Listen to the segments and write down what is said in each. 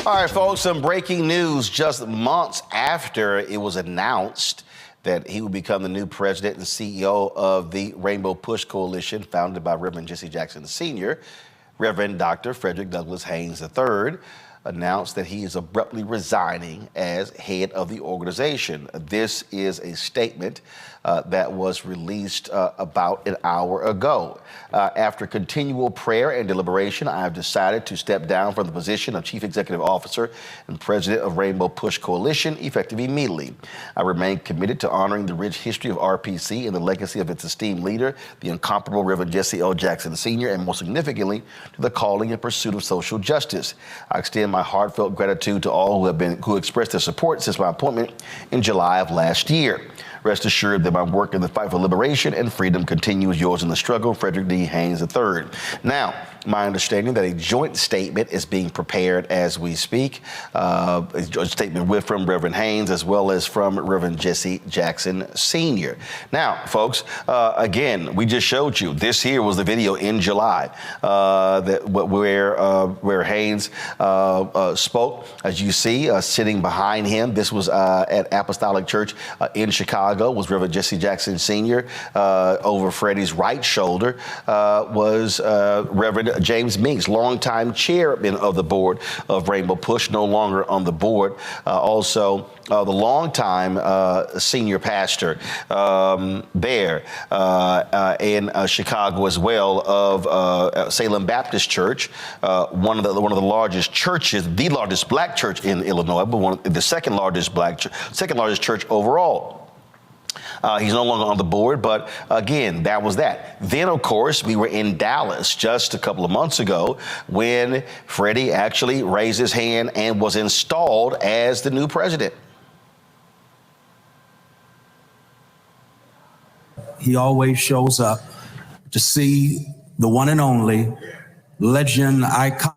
All right, folks, some breaking news just months after it was announced that he would become the new president and CEO of the Rainbow Push Coalition, founded by Reverend Jesse Jackson Sr. Reverend Dr. Frederick Douglass Haynes III announced that he is abruptly resigning as head of the organization. This is a statement that was released about an hour ago. After continual prayer and deliberation, I have decided to step down from the position of Chief Executive Officer and President of Rainbow Push Coalition, effective immediately. I remain committed to honoring the rich history of RPC and the legacy of its esteemed leader, the incomparable Reverend Jesse L. Jackson Sr., and most significantly, to the calling and pursuit of social justice. I extend my heartfelt gratitude to all who expressed their support since my appointment in July of last year. Rest assured that my work in the fight for liberation and freedom continues. Yours in the struggle, Frederick D. Haynes III. Now, my understanding that a joint statement is being prepared as we speak. A statement from Reverend Haynes as well as from Reverend Jesse Jackson Sr. Now, folks, again, we just showed you this here was the video in July where Haynes spoke. As you see, sitting behind him, this was at Apostolic Church in Chicago, was Reverend Jesse Jackson Sr. Over Freddie's right shoulder was Reverend James Meeks, longtime chairman of the board of Rainbow Push, no longer on the board. Also, the longtime senior pastor there in Chicago as well of Salem Baptist Church, one of the largest churches, the largest black church in Illinois, but the second largest church overall. He's no longer on the board, but again, that was that. Then, of course, we were in Dallas just a couple of months ago when Freddie actually raised his hand and was installed as the new president. He always shows up to see the one and only legend icon.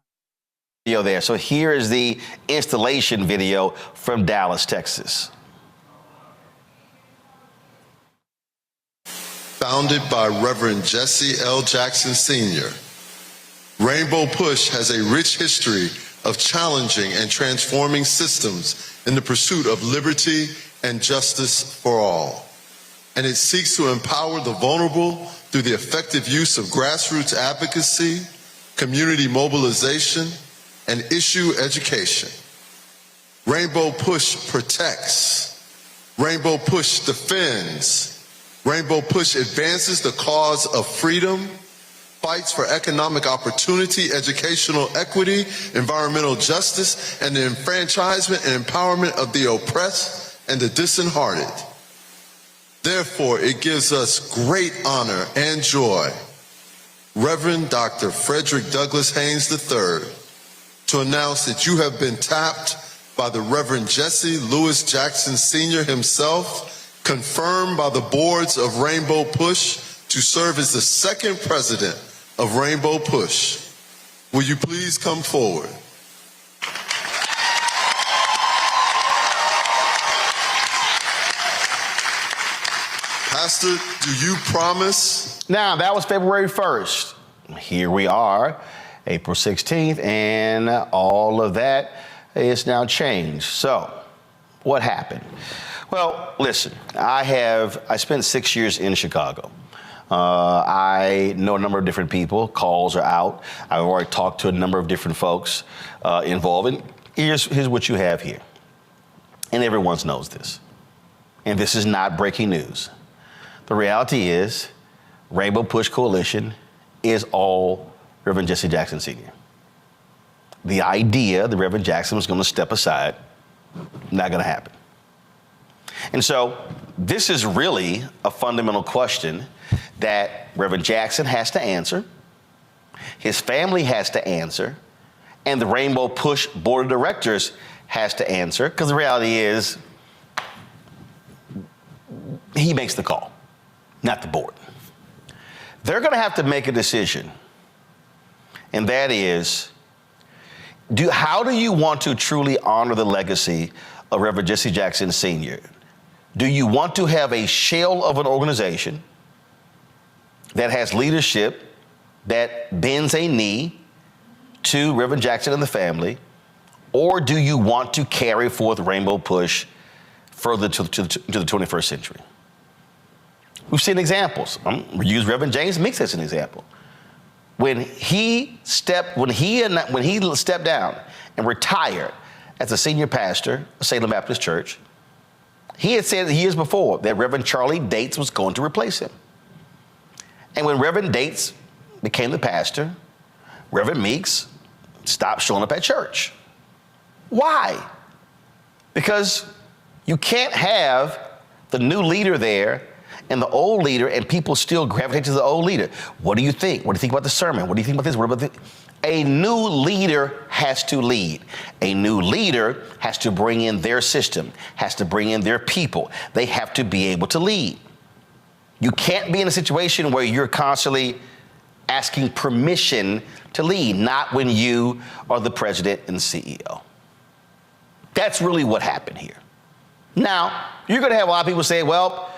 Video there. So here is the installation video from Dallas, Texas. Founded by Reverend Jesse L. Jackson Sr., Rainbow Push has a rich history of challenging and transforming systems in the pursuit of liberty and justice for all. And it seeks to empower the vulnerable through the effective use of grassroots advocacy, community mobilization, and issue education. Rainbow Push protects. Rainbow Push defends. Rainbow Push advances the cause of freedom, fights for economic opportunity, educational equity, environmental justice, and the enfranchisement and empowerment of the oppressed and the disheartened. Therefore, it gives us great honor and joy, Reverend Dr. Frederick Douglass Haynes III, to announce that you have been tapped by the Reverend Jesse Louis Jackson Sr. himself, confirmed by the boards of Rainbow Push, to serve as the second president of Rainbow Push. Will you please come forward? Pastor, do you promise? Now, that was February 1st. Here we are, April 16th, and all of that is now changed. So, what happened? Well, listen, I spent 6 years in Chicago. I know a number of different people. Calls are out. I've already talked to a number of different folks involved. And here's what you have here. And everyone knows this. And this is not breaking news. The reality is Rainbow Push Coalition is all Reverend Jesse Jackson Sr. The idea that Reverend Jackson was going to step aside, not going to happen. And so this is really a fundamental question that Reverend Jackson has to answer, his family has to answer, and the Rainbow Push Board of Directors has to answer, because the reality is he makes the call, not the board. They're going to have to make a decision, and that is, how do you want to truly honor the legacy of Reverend Jesse Jackson Sr.? Do you want to have a shell of an organization that has leadership that bends a knee to Reverend Jackson and the family? Or do you want to carry forth Rainbow Push further to the 21st century? We've seen examples. We use Reverend James Meeks as an example. When he stepped down and retired as a senior pastor of Salem Baptist Church, he had said years before that Reverend Charlie Dates was going to replace him. And when Reverend Dates became the pastor, Reverend Meeks stopped showing up at church. Why? Because you can't have the new leader there and the old leader and people still gravitate to the old leader. What do you think? What do you think about the sermon? What do you think about this? What about this? A new leader has to lead. A new leader has to bring in their system, has to bring in their people. They have to be able to lead. You can't be in a situation where you're constantly asking permission to lead, not when you are the president and CEO. That's really what happened here. Now, you're going to have a lot of people say, well,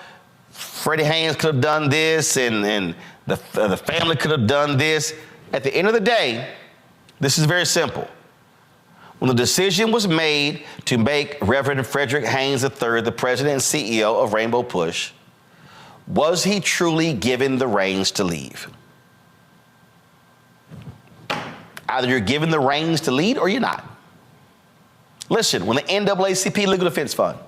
Freddie Haynes could have done this and the family could have done this. At the end of the day, this is very simple. When the decision was made to make Reverend Frederick Haynes III the president and CEO of Rainbow Push, was he truly given the reins to leave? Either you're given the reins to lead or you're not. Listen, when the NAACP Legal Defense Fund,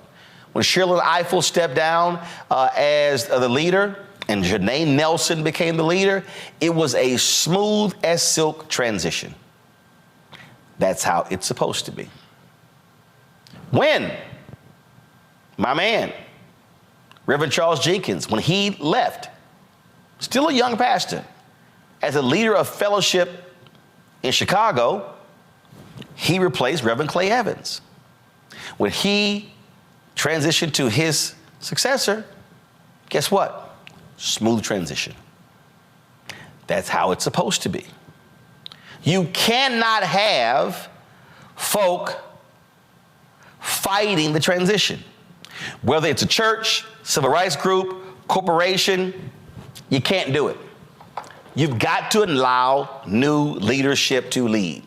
when Shirley Eiffel stepped down as the leader and Janae Nelson became the leader, it was a smooth as silk transition. That's how it's supposed to be. When my man, Reverend Charles Jenkins, when he left, still a young pastor, as a leader of fellowship in Chicago, he replaced Reverend Clay Evans. When he transitioned to his successor, guess what? Smooth transition. That's how it's supposed to be. You cannot have folk fighting the transition. Whether it's a church, civil rights group, corporation, you can't do it. You've got to allow new leadership to lead.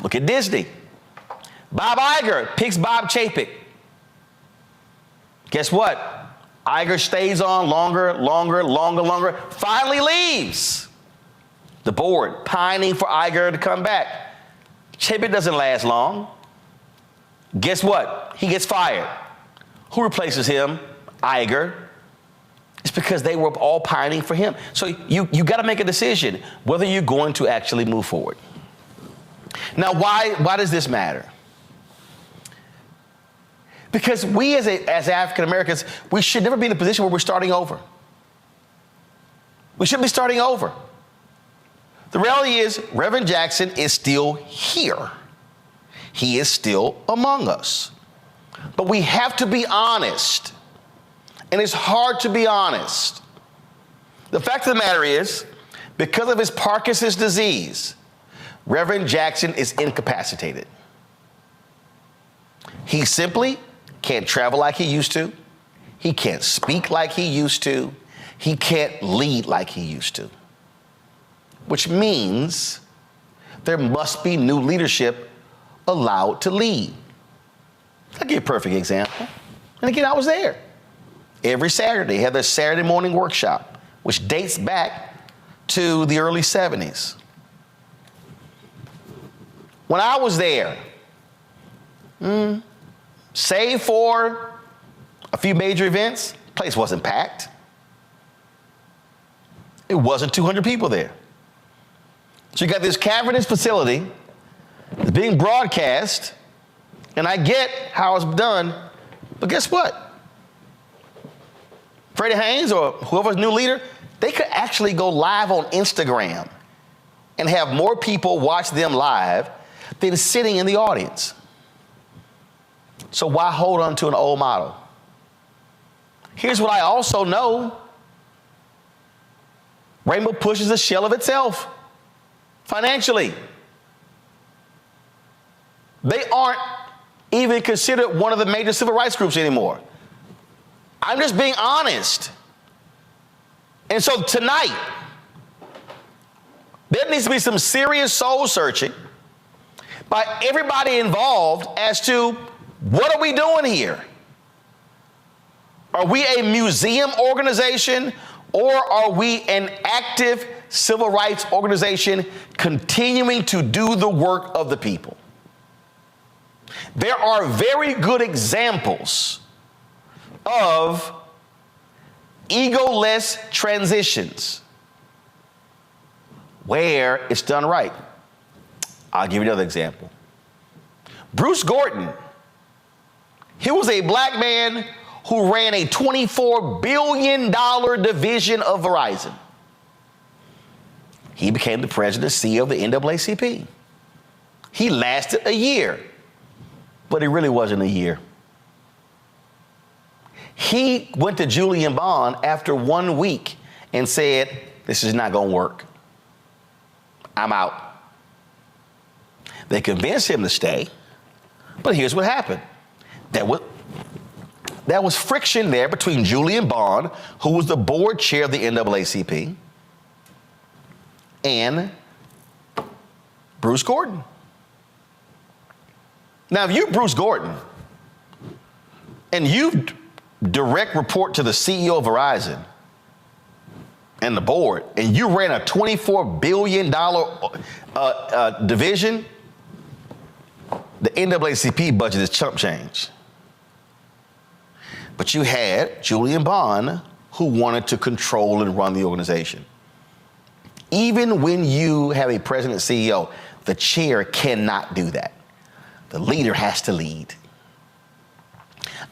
Look at Disney. Bob Iger picks Bob Chapek. Guess what? Iger stays on longer, finally leaves the board, pining for Iger to come back. Chapek doesn't last long. Guess what? He gets fired. Who replaces him? Iger. It's because they were all pining for him. So you got to make a decision whether you're going to actually move forward. Now, why does this matter? Because we as African Americans, we should never be in a position where we're starting over. We shouldn't be starting over. The reality is Reverend Jackson is still here. He is still among us. But we have to be honest. And it's hard to be honest. The fact of the matter is, because of his Parkinson's disease, Reverend Jackson is incapacitated. He simply can't travel like he used to. He can't speak like he used to. He can't lead like he used to. Which means there must be new leadership allowed to lead. I'll give you a perfect example. And again, I was there. Every Saturday, they had their Saturday morning workshop, which dates back to the early 70s. When I was there, save for a few major events, the place wasn't packed. It wasn't 200 people there. So you got this cavernous facility that's being broadcast, and I get how it's done, but guess what? Freddie Haynes or whoever's new leader, they could actually go live on Instagram and have more people watch them live than sitting in the audience. So why hold on to an old model? Here's what I also know. Rainbow Push is a shell of itself financially. They aren't even considered one of the major civil rights groups anymore. I'm just being honest. And so tonight, there needs to be some serious soul searching. by everybody involved as to what are we doing here? Are we a museum organization, or are we an active civil rights organization continuing to do the work of the people? There are very good examples of egoless transitions where it's done right. I'll give you another example. Bruce Gordon, he was a black man who ran a $24 billion division of Verizon. He became the president and CEO of the NAACP. He lasted a year, but it really wasn't a year. He went to Julian Bond after 1 week and said, this is not going to work. I'm out. They convinced him to stay, but here's what happened. There was friction there between Julian Bond, who was the board chair of the NAACP, and Bruce Gordon. Now, if you're Bruce Gordon and you direct report to the CEO of Verizon and the board, and you ran a $24 billion division, the NAACP budget is chump change. But you had Julian Bond, who wanted to control and run the organization. Even when you have a president and CEO, the chair cannot do that. The leader has to lead.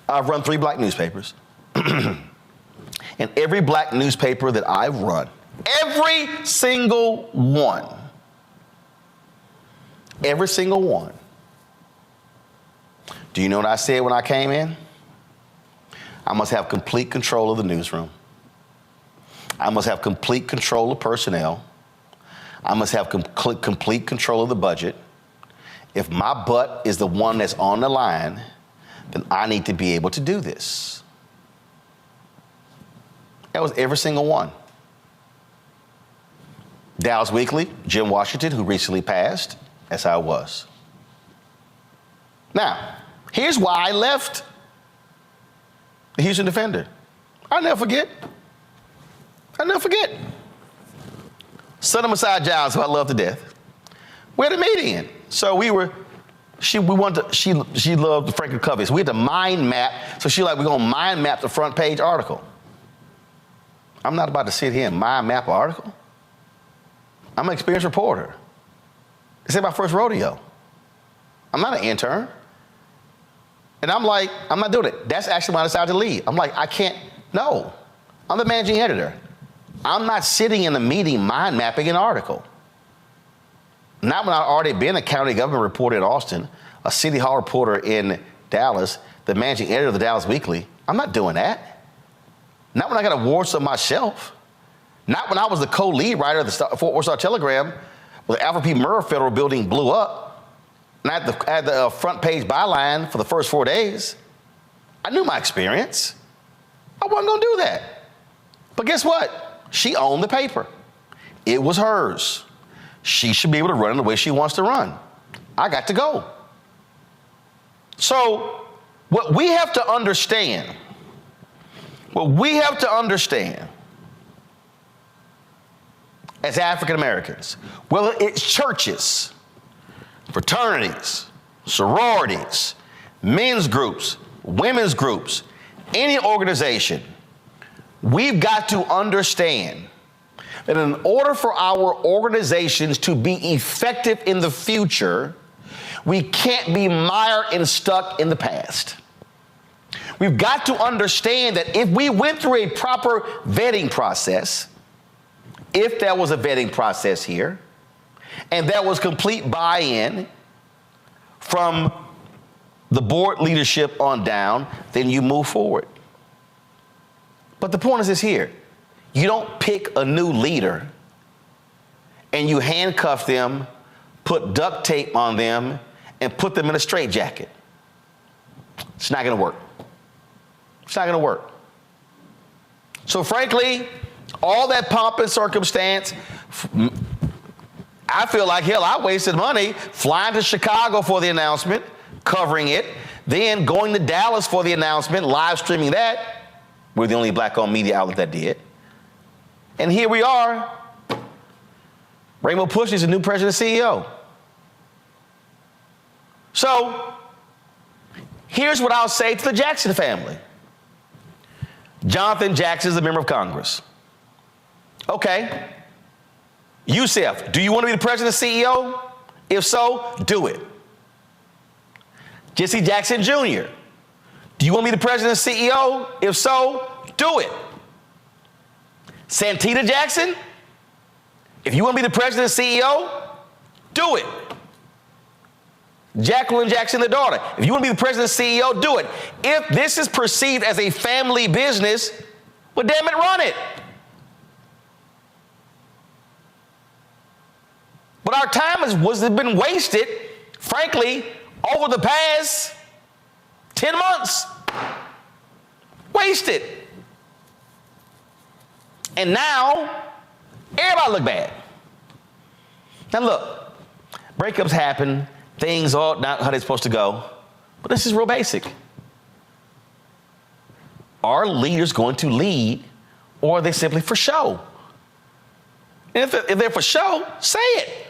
I've run 3 black newspapers. And every black newspaper that I've run, every single one, do you know what I said when I came in? I must have complete control of the newsroom. I must have complete control of personnel. I must have complete control of the budget. If my butt is the one that's on the line, then I need to be able to do this. That was every single one. Dallas Weekly, Jim Washington, who recently passed, that's how it was. Now, here's why I left the Houston Defender. I'll never forget. Son of Messiah Giles, who I love to death. We had a meeting. So she loved the Franklin Covey. So we had to mind map. So we're going to mind map the front page article. I'm not about to sit here and mind map an article. I'm an experienced reporter. This ain't my first rodeo. I'm not an intern. And I'm like, I'm not doing it. That's actually when I decided to leave. I'm like, I can't, no. I'm the managing editor. I'm not sitting in a meeting mind mapping an article. Not when I've already been a county government reporter in Austin, a city hall reporter in Dallas, the managing editor of the Dallas Weekly. I'm not doing that. Not when I got awards on my shelf. Not when I was the co-lead writer of the Fort Worth Star Telegram, when the Alfred P. Murrah Federal Building blew up. And I had the front page byline for the first 4 days. I knew my experience. I wasn't going to do that. But guess what? She owned the paper. It was hers. She should be able to run it the way she wants to run. I got to go. So what we have to understand as African Americans, whether it's churches, fraternities, sororities, men's groups, women's groups, any organization, we've got to understand that in order for our organizations to be effective in the future, we can't be mired and stuck in the past. We've got to understand that if we went through a proper vetting process, if there was a vetting process here, and there was complete buy-in from the board leadership on down, then you move forward. But the point is this here. You don't pick a new leader and you handcuff them, put duct tape on them, and put them in a straitjacket. It's not going to work. It's not going to work. So frankly, all that pomp and circumstance, I feel like, hell, I wasted money flying to Chicago for the announcement, covering it, then going to Dallas for the announcement, live streaming that. We're the only black-owned media outlet that did. And here we are. Rainbow Push is the new president and CEO. So here's what I'll say to the Jackson family. Jonathan Jackson is a member of Congress. Okay. Yusef, do you want to be the president and CEO? If so, do it. Jesse Jackson Jr., do you want to be the president and CEO? If so, do it. Santita Jackson, if you want to be the president and CEO, do it. Jacqueline Jackson, the daughter, if you want to be the president and CEO, do it. If this is perceived as a family business, well, damn it, run it. But our time has been wasted, frankly, over the past 10 months. Wasted. And now, everybody look bad. Now look, breakups happen, things are not how they're supposed to go, but this is real basic. Are leaders going to lead, or are they simply for show? And if they're for show, say it.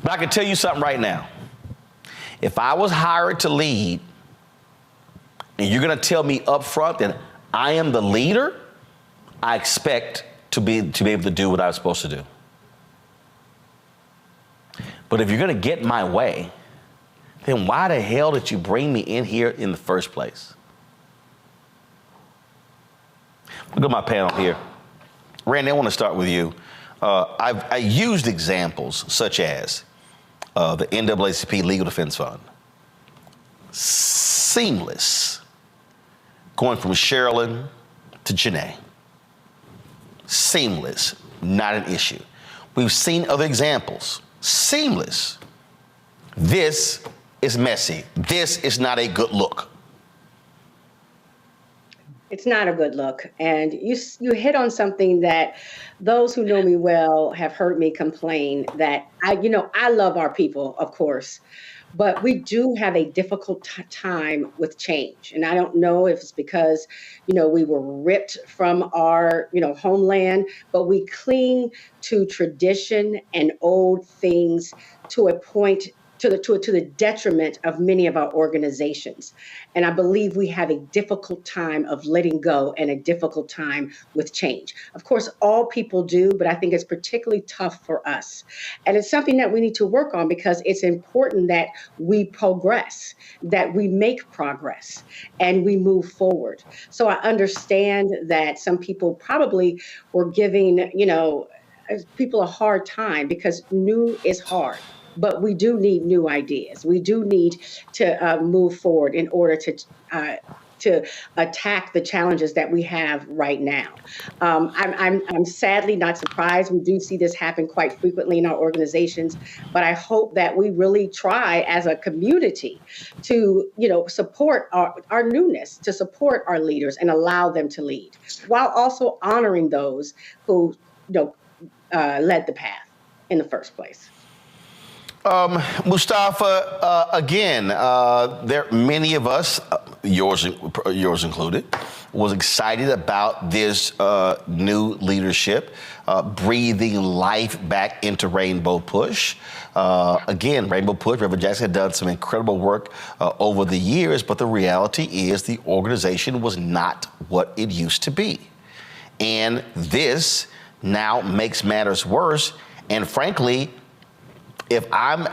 But I can tell you something right now. If I was hired to lead, and you're going to tell me up front that I am the leader, I expect to be able to do what I was supposed to do. But if you're going to get my way, then why the hell did you bring me in here in the first place? Look at my panel here. Randy, I want to start with you. I used examples such as the NAACP Legal Defense Fund. Seamless. Going from Sherilyn to Janae. Seamless, not an issue. We've seen other examples. Seamless. This is messy. This is not a good look. It's not a good look. And you hit on something that those who know me well have heard me complain that I love our people, of course, but we do have a difficult time with change. And I don't know if it's because, we were ripped from our, homeland, but we cling to tradition and old things to a point to the detriment of many of our organizations. And I believe we have a difficult time of letting go and a difficult time with change. Of course, all people do, but I think it's particularly tough for us. And it's something that we need to work on because it's important that we progress, that we make progress, and we move forward. So I understand that some people probably were giving, people a hard time because new is hard. But we do need new ideas. We do need to move forward in order to attack the challenges that we have right now. I'm sadly not surprised. We do see this happen quite frequently in our organizations, but I hope that we really try as a community to, support our newness, to support our leaders and allow them to lead, while also honoring those who, led the path in the first place. Mustafa, again, many of us, yours included, was excited about this new leadership, breathing life back into Rainbow Push. Again, Rainbow Push, Reverend Jackson had done some incredible work over the years, but the reality is the organization was not what it used to be. And this now makes matters worse. And frankly, if I'm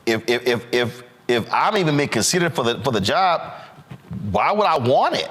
even being considered for the job, why would I want it?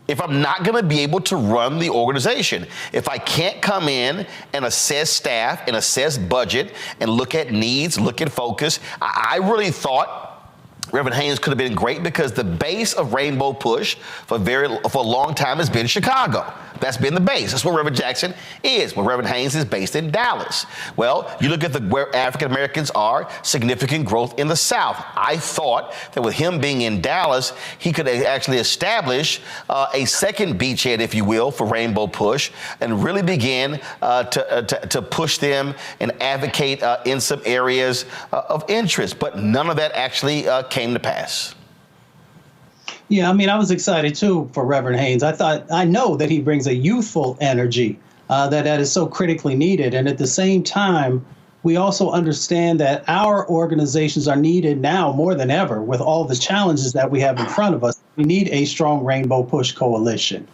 If I'm not going to be able to run the organization, if I can't come in and assess staff and assess budget and look at needs, look at focus, I really thought Reverend Haynes could have been great because the base of Rainbow Push for a long time has been Chicago. That's been the base. That's where Reverend Jackson is. Where Reverend Haynes is based in Dallas. Well, you look at where African Americans are, significant growth in the South. I thought that with him being in Dallas, he could actually establish a second beachhead, if you will, for Rainbow Push and really begin to push them and advocate in some areas of interest. But none of that actually came to pass. Yeah, I mean, I was excited too for Reverend Haynes. I know that he brings a youthful energy that is so critically needed. And at the same time, we also understand that our organizations are needed now more than ever with all the challenges that we have in front of us. We need a strong Rainbow Push coalition.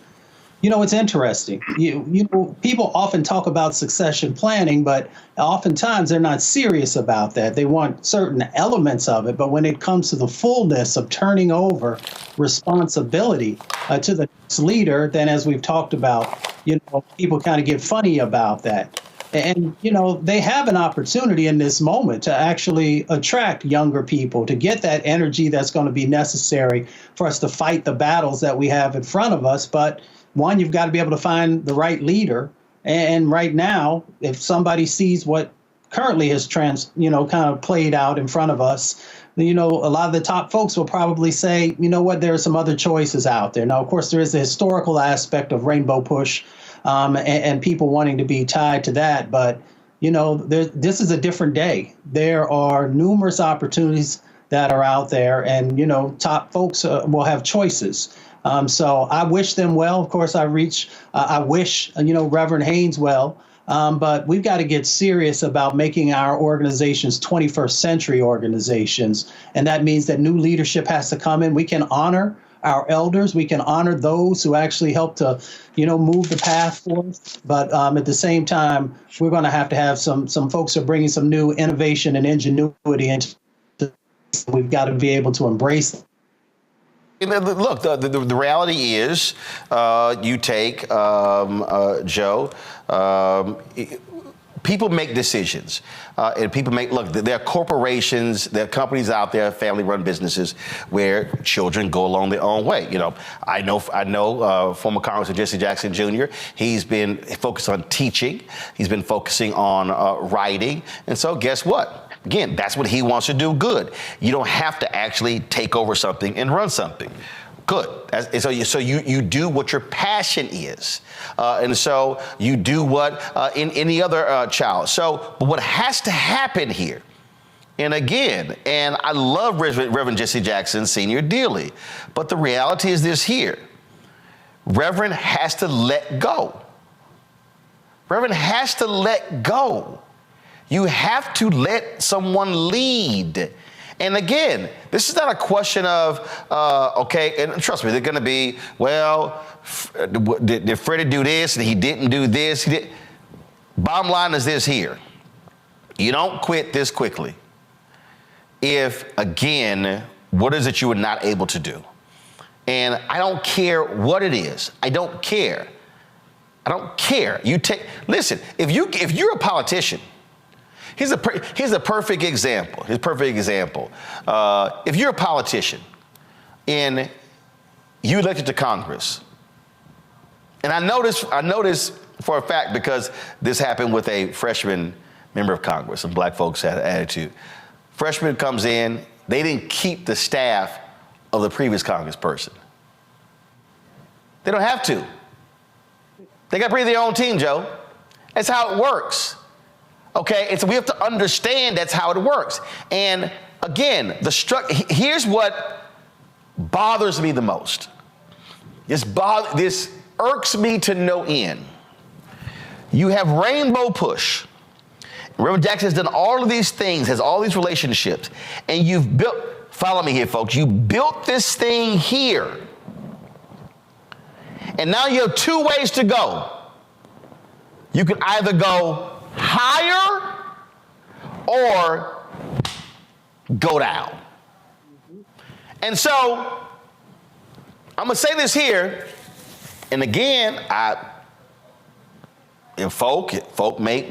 You know, it's interesting. You know, people often talk about succession planning, but oftentimes they're not serious about that. They want certain elements of it, but when it comes to the fullness of turning over responsibility to the next leader, then as we've talked about, you know, people kind of get funny about that. And, you know, they have an opportunity in this moment to actually attract younger people, to get that energy that's going to be necessary for us to fight the battles that we have in front of us. But one, you've got to be able to find the right leader. And right now, if somebody sees what currently has kind of played out in front of us, you know, a lot of the top folks will probably say, you know what, there are some other choices out there. Now, of course, there is the historical aspect of Rainbow Push and people wanting to be tied to that. But, you know, this is a different day. There are numerous opportunities that are out there, and, you know, top folks will have choices. So I wish them well. Of course, I wish, you know, Reverend Haynes well. But we've got to get serious about making our organizations 21st century organizations. And that means that new leadership has to come in. We can honor our elders. We can honor those who actually help to, you know, move the path forth. But at the same time, we're going to have some folks who are bringing some new innovation and ingenuity into. We've got to be able to embrace. Look, the reality is, you take Joe. People make decisions, and people make. Look, there are corporations, there are companies out there, family-run businesses, where children go along their own way. You know, I know. Former Congressman Jesse Jackson Jr. He's been focused on teaching. He's been focusing on writing, and so guess what? Again, that's what he wants to do. Good. You don't have to actually take over something and run something. Good. So you do what your passion is. And so you do what in any other child. So, but what has to happen here, and again, and I love Reverend Jesse Jackson Sr. dearly, but the reality is this here. Reverend has to let go. Reverend has to let go. You have to let someone lead. And again, this is not a question of, okay, and trust me, they're going to be, well, did Freddie do this and he didn't do this? Bottom line is this here. You don't quit this quickly if, again, what is it you were not able to do? And I don't care what it is. I don't care. I don't care. Listen, if you're a politician, here's a perfect example. Here's a perfect example. If you're a politician and you elected to Congress, and I noticed for a fact because this happened with a freshman member of Congress, and black folks had an attitude. Freshman comes in, they didn't keep the staff of the previous congressperson. They don't have to. They got to bring their own team, Joe. That's how it works. Okay, and so we have to understand that's how it works. And again, here's what bothers me the most. This irks me to no end. You have Rainbow Push. Reverend Jackson has done all of these things, has all these relationships, and you've built, follow me here, folks, you built this thing here. And now you have two ways to go. You can either go higher or go down. And so I'm gonna say this here, and again, folk may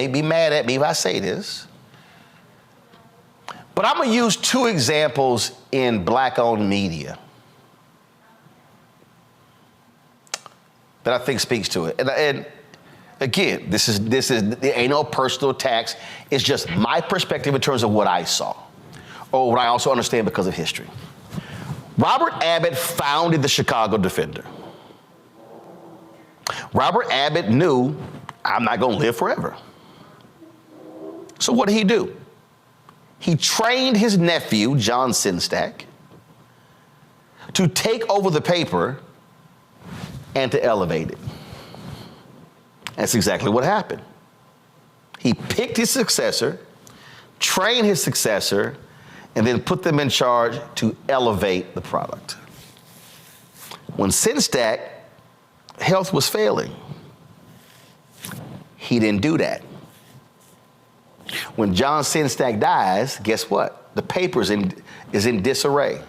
be mad at me if I say this. But I'm going to use two examples in black-owned media that I think speaks to it. And again, this is there ain't no personal attacks. It's just my perspective in terms of what I saw, or what I also understand because of history. Robert Abbott founded the Chicago Defender. Robert Abbott knew, I'm not going to live forever. So what did he do? He trained his nephew, John Sinstack, to take over the paper and to elevate it. That's exactly what happened. He picked his successor, trained his successor, and then put them in charge to elevate the product. When Sinstack health was failing, he didn't do that. When John Sinstack dies, guess what? The paper is in disarray.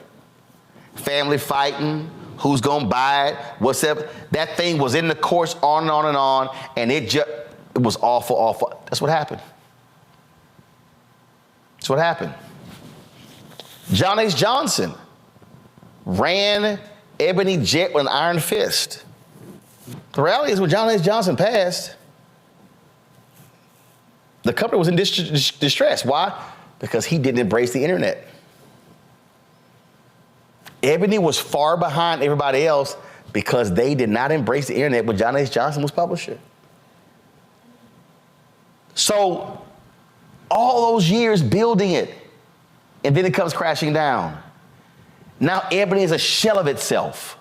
Family fighting, who's gonna buy it, what's up? That thing was in the course on and on and on, and it was awful, awful. That's what happened. That's what happened. John H. Johnson ran Ebony Jet with an iron fist. The reality is when John H. Johnson passed, the company was in distress. Why? Because he didn't embrace the internet. Ebony was far behind everybody else because they did not embrace the internet when John H. Johnson was publisher. So all those years building it, and then it comes crashing down. Now Ebony is a shell of itself.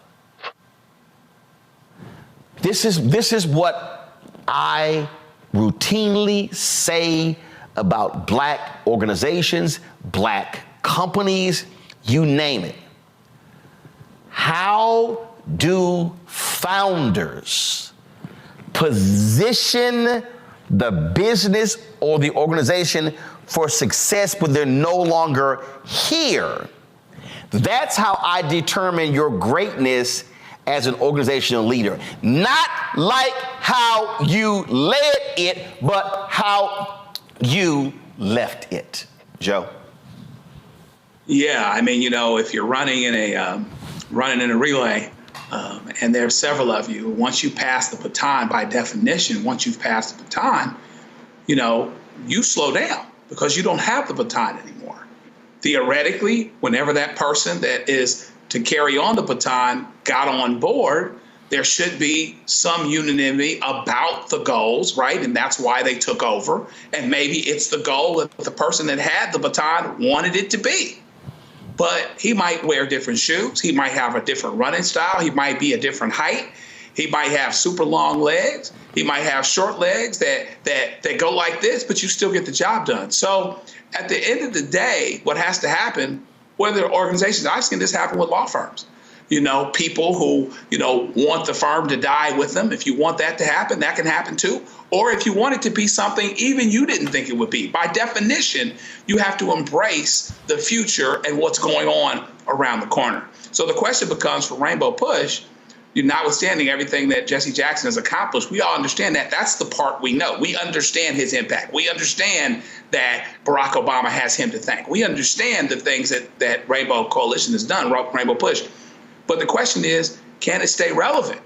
This is what I routinely say about black organizations, black companies, you name it. How do founders position the business or the organization for success when they're no longer here? That's how I determine your greatness as an organizational leader. Not like how you led it, but how you left it. Joe? Yeah, I mean, if you're running in a relay, and there are several of you, once you pass the baton, by definition, once you've passed the baton, you slow down because you don't have the baton anymore. Theoretically, whenever that person that is to carry on the baton got on board, there should be some unanimity about the goals, right? And that's why they took over. And maybe it's the goal that the person that had the baton wanted it to be. But he might wear different shoes. He might have a different running style. He might be a different height. He might have super long legs. He might have short legs that go like this, but you still get the job done. So at the end of the day, what has to happen, whether organizations, I've seen this happen with law firms. People who, want the firm to die with them. If you want that to happen, that can happen too. Or if you want it to be something even you didn't think it would be. By definition, you have to embrace the future and what's going on around the corner. So the question becomes for Rainbow Push, notwithstanding everything that Jesse Jackson has accomplished, we all understand that that's the part we know. We understand his impact. We understand that Barack Obama has him to thank. We understand the things that Rainbow Coalition has done, Rainbow Push. But the question is, can it stay relevant?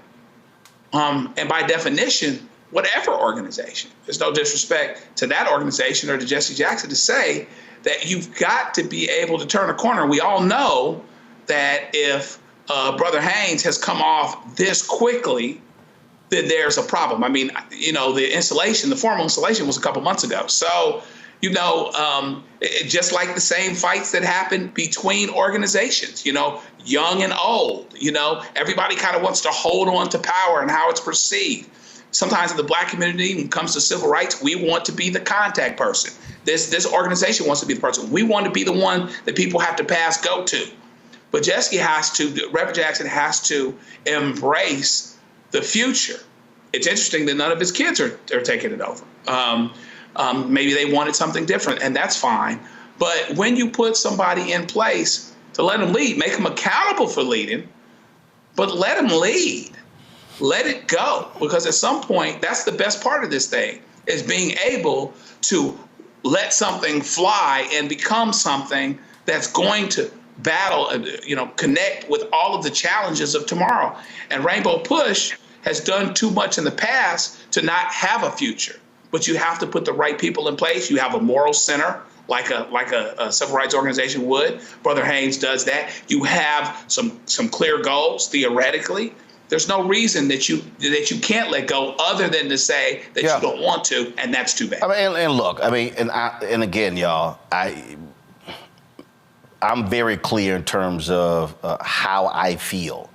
And by definition, whatever organization, there's no disrespect to that organization or to Jesse Jackson to say that you've got to be able to turn a corner. We all know that if Brother Haynes has come off this quickly, then there's a problem. I mean, the formal installation was a couple months ago. So, just like the same fights that happen between organizations, young and old, everybody kind of wants to hold on to power and how it's perceived. Sometimes in the black community, when it comes to civil rights, we want to be the contact person. This organization wants to be the person. We want to be the one that people have to pass go to. But Reverend Jackson has to embrace the future. It's interesting that none of his kids are taking it over. Maybe they wanted something different, and that's fine. But when you put somebody in place to let them lead, make them accountable for leading, but let them lead. Let it go, because at some point, that's the best part of this thing, is being able to let something fly and become something that's going to battle, connect with all of the challenges of tomorrow. And Rainbow Push has done too much in the past to not have a future. But you have to put the right people in place. You have a moral center, like a civil rights organization would. Brother Haynes does that. You have some clear goals theoretically. There's no reason that you can't let go, other than to say that you don't want to, and that's too bad. I mean, and look, I mean, and again, y'all, I'm very clear in terms of how I feel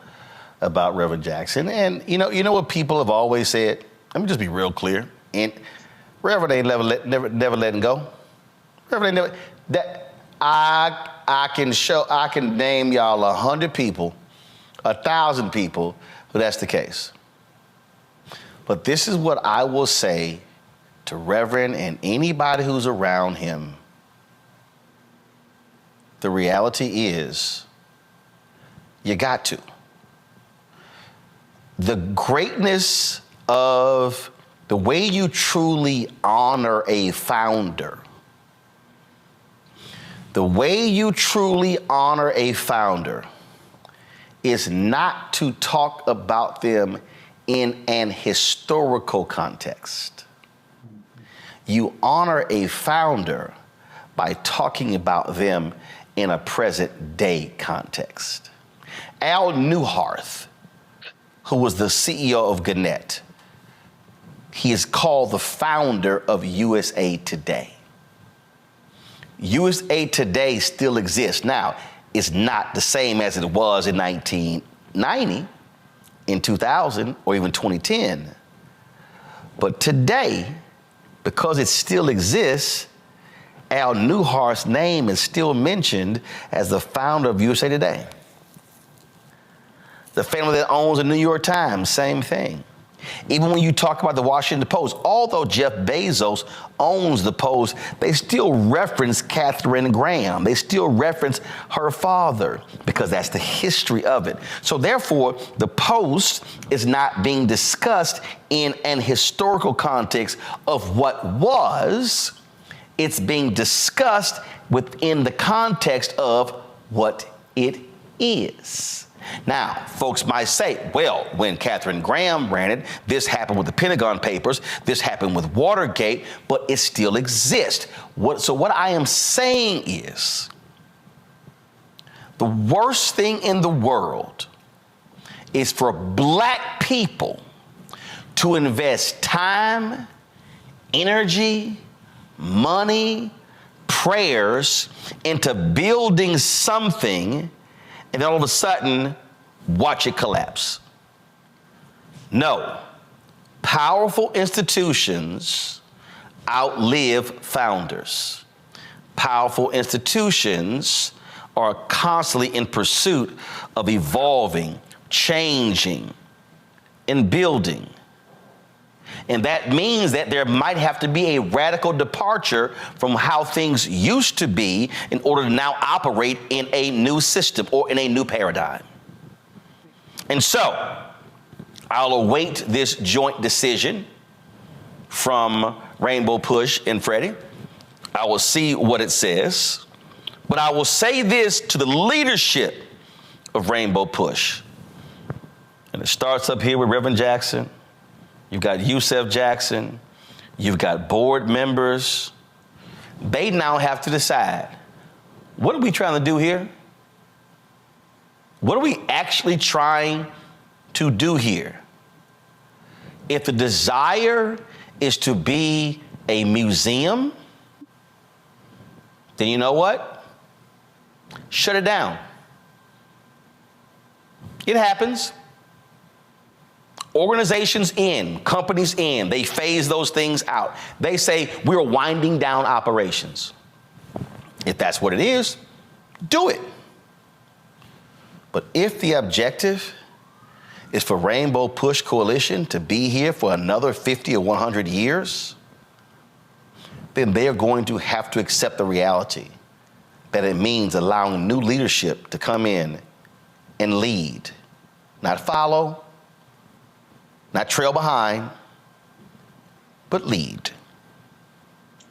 about Reverend Jackson, and you know what people have always said. Let me just be real clear. And Reverend ain't never letting go. Reverend ain't never. That I can name y'all 100 people, 1,000 people who that's the case. But this is what I will say to Reverend and anybody who's around him. The reality is, you got to. The greatness of the way you truly honor a founder, the way you truly honor a founder is not to talk about them in an historical context. You honor a founder by talking about them in a present day context. Al Newharth, who was the CEO of Gannett, he is called the founder of USA Today. USA Today still exists. Now, it's not the same as it was in 1990, in 2000, or even 2010. But today, because it still exists, Al Newhart's name is still mentioned as the founder of USA Today. The family that owns the New York Times, same thing. Even when you talk about the Washington Post, although Jeff Bezos owns the Post, they still reference Katharine Graham. They still reference her father, because that's the history of it. So therefore, the Post is not being discussed in an historical context of what was. It's being discussed within the context of what it is. Now, folks might say, well, when Katharine Graham ran it, this happened with the Pentagon Papers, this happened with Watergate, but it still exists. So what I am saying is, the worst thing in the world is for black people to invest time, energy, money, prayers into building something, and then all of a sudden, watch it collapse. No. Powerful institutions outlive founders. Powerful institutions are constantly in pursuit of evolving, changing, and building. And that means that there might have to be a radical departure from how things used to be in order to now operate in a new system or in a new paradigm. And so I'll await this joint decision from Rainbow Push and Freddie. I will see what it says, but I will say this to the leadership of Rainbow Push. And it starts up here with Reverend Jackson. You've got Yusef Jackson. You've got board members. They now have to decide, what are we trying to do here? What are we actually trying to do here? If the desire is to be a museum, then you know what? Shut it down. It happens. Organizations in, companies in, they phase those things out. They say, we're winding down operations. If that's what it is, do it. But if the objective is for Rainbow Push Coalition to be here for another 50 or 100 years, then they're going to have to accept the reality that it means allowing new leadership to come in and lead, not follow, not trail behind, but lead.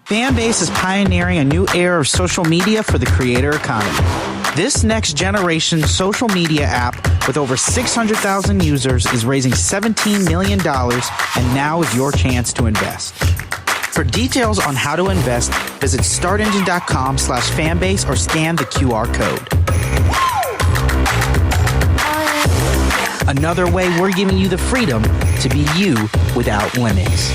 Fanbase is pioneering a new era of social media for the creator economy. This next generation social media app with over 600,000 users is raising $17 million, and now is your chance to invest. For details on how to invest, visit startengine.com/fanbase or scan the QR code. Another way we're giving you the freedom to be you without limits.